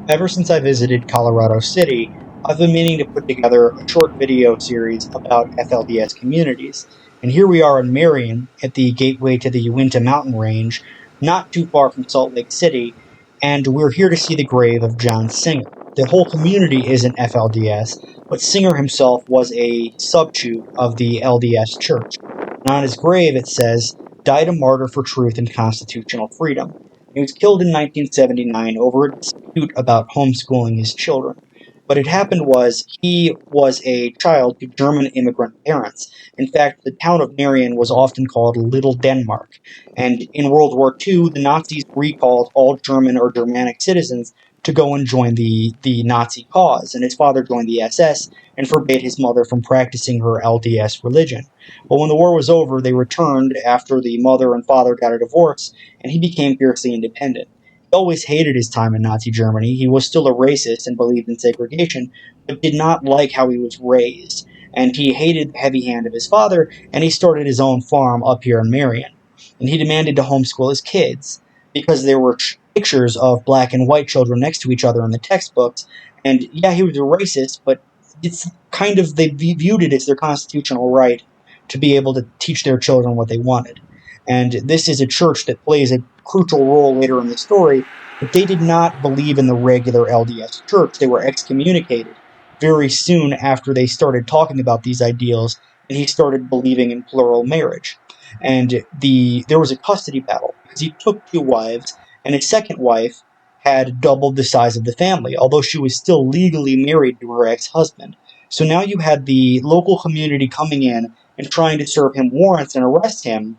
Ever since I visited Colorado City, I've been meaning to put together a short video series about FLDS communities. And here we are in Marion, at the gateway to the Uinta mountain range, not too far from Salt Lake City, and we're here to see the grave of John Singer. The whole community is an FLDS, but Singer himself was a subchute of the LDS Church. And on his grave it says, "Died a martyr for truth and constitutional freedom." He was killed in 1979 over a dispute about homeschooling his children. What had happened was he was a child to German immigrant parents. In fact, the town of Marion was often called Little Denmark. And in World War II, the Nazis recalled all German or Germanic citizens to go and join the Nazi cause. And his father joined the SS and forbade his mother from practicing her LDS religion. But when the war was over, they returned after the mother and father got a divorce, and he became fiercely independent. He always hated his time in Nazi Germany. He was still a racist and believed in segregation, but did not like how he was raised. And he hated the heavy hand of his father, and he started his own farm up here in Marion. And he demanded to homeschool his kids because there were pictures of black and white children next to each other in the textbooks. And yeah, he was a racist, but it's kind of, they viewed it as their constitutional right to be able to teach their children what they wanted. And this is a church that plays a crucial role later in the story, but they did not believe in the regular LDS church. They were excommunicated very soon after they started talking about these ideals, and he started believing in plural marriage. And there was a custody battle because he took two wives, and his second wife had doubled the size of the family, although she was still legally married to her ex-husband. So now you had the local community coming in and trying to serve him warrants and arrest him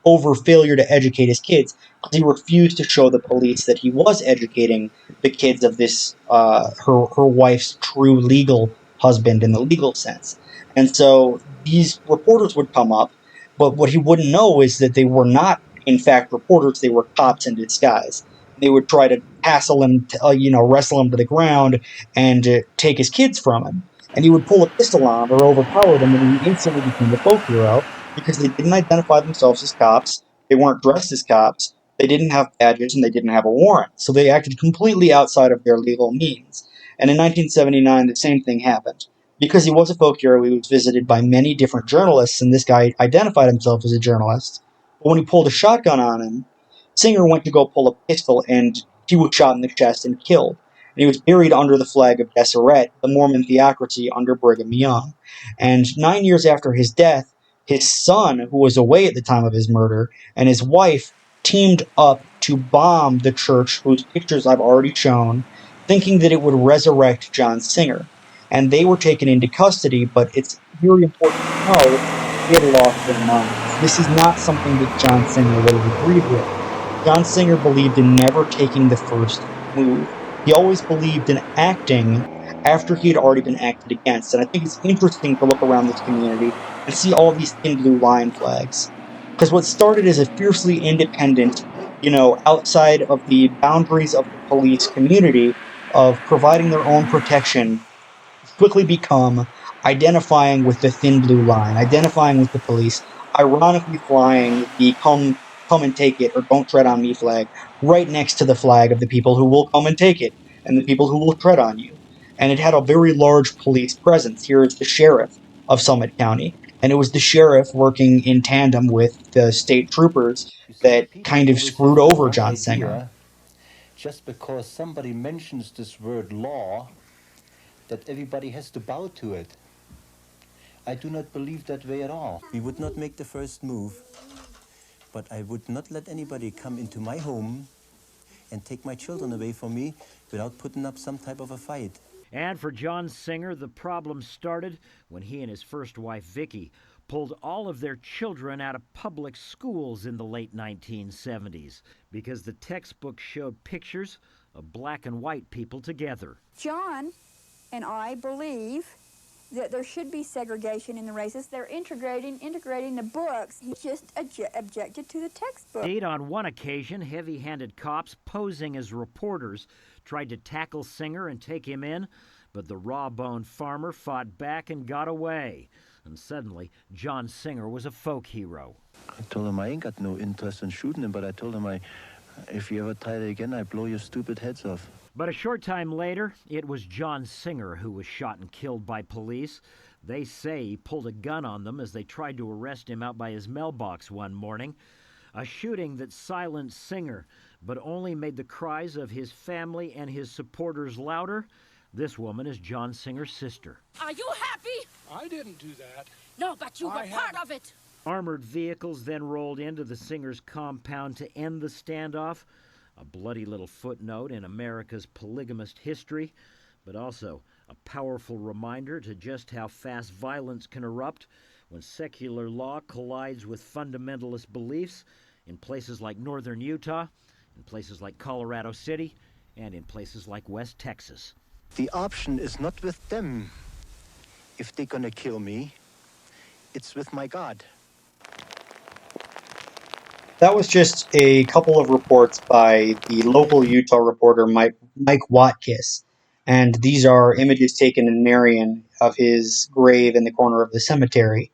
over failure to educate his kids, because he refused to show the police that he was educating the kids of this her wife's true legal husband in the legal sense. And so these reporters would come up, but what he wouldn't know is that they were not in fact reporters; they were cops in disguise. They would try to hassle him, wrestle him to the ground, and take his kids from him. And he would pull a pistol on them or overpower them, and he instantly became a folk hero because they didn't identify themselves as cops, they weren't dressed as cops, they didn't have badges, and they didn't have a warrant. So they acted completely outside of their legal means. And in 1979, the same thing happened. Because he was a folk hero, he was visited by many different journalists, and this guy identified himself as a journalist. But when he pulled a shotgun on him, Singer went to go pull a pistol, and he was shot in the chest and killed. And he was buried under the flag of Deseret, the Mormon theocracy under Brigham Young. And 9 years after his death, his son, who was away at the time of his murder, and his wife teamed up to bomb the church whose pictures I've already shown, thinking that it would resurrect John Singer. And they were taken into custody, but it's very important to know they had lost their minds. This is not something that John Singer would have agreed with. John Singer believed in never taking the first move. He always believed in acting after he had already been acted against. And I think it's interesting to look around this community and see all these thin blue line flags. Because what started as a fiercely independent, outside of the boundaries of the police community of providing their own protection, quickly become identifying with the thin blue line, identifying with the police, ironically flying the come and take it or don't tread on me flag right next to the flag of the people who will come and take it and the people who will tread on you. And it had a very large police presence. Here is the sheriff of Summit County, and it was the sheriff working in tandem with the state troopers You see, that people kind of always have screwed the over wrong John Singer. idea just because somebody mentions this word law that everybody has to bow to it. I do not believe that way at all. We would not make the first move, but I would not let anybody come into my home and take my children away from me without putting up some type of a fight. And for John Singer, the problem started when he and his first wife, Vicky, pulled all of their children out of public schools in the late 1970s because the textbook showed pictures of black and white people together. John and I believe that there should be segregation in the races. They're integrating the books. He just objected to the textbook. On one occasion, heavy-handed cops posing as reporters tried to tackle Singer and take him in, but the raw-boned farmer fought back and got away. And suddenly, John Singer was a folk hero. I told him I ain't got no interest in shooting him, but I told him if you ever try it again, I blow your stupid heads off. But a short time later, it was John Singer who was shot and killed by police. They say he pulled a gun on them as they tried to arrest him out by his mailbox one morning. A shooting that silenced Singer, but only made the cries of his family and his supporters louder. This woman is John Singer's sister. Are you happy? I didn't do that. No, but you were part of it. Armored vehicles then rolled into the Singers' compound to end the standoff. A bloody little footnote in America's polygamist history, but also a powerful reminder to just how fast violence can erupt when secular law collides with fundamentalist beliefs in places like northern Utah, in places like Colorado City, and in places like West Texas. The option is not with them. If they're gonna kill me, it's with my God. That was just a couple of reports by the local Utah reporter Mike Watkiss, and these are images taken in Marion of his grave in the corner of the cemetery.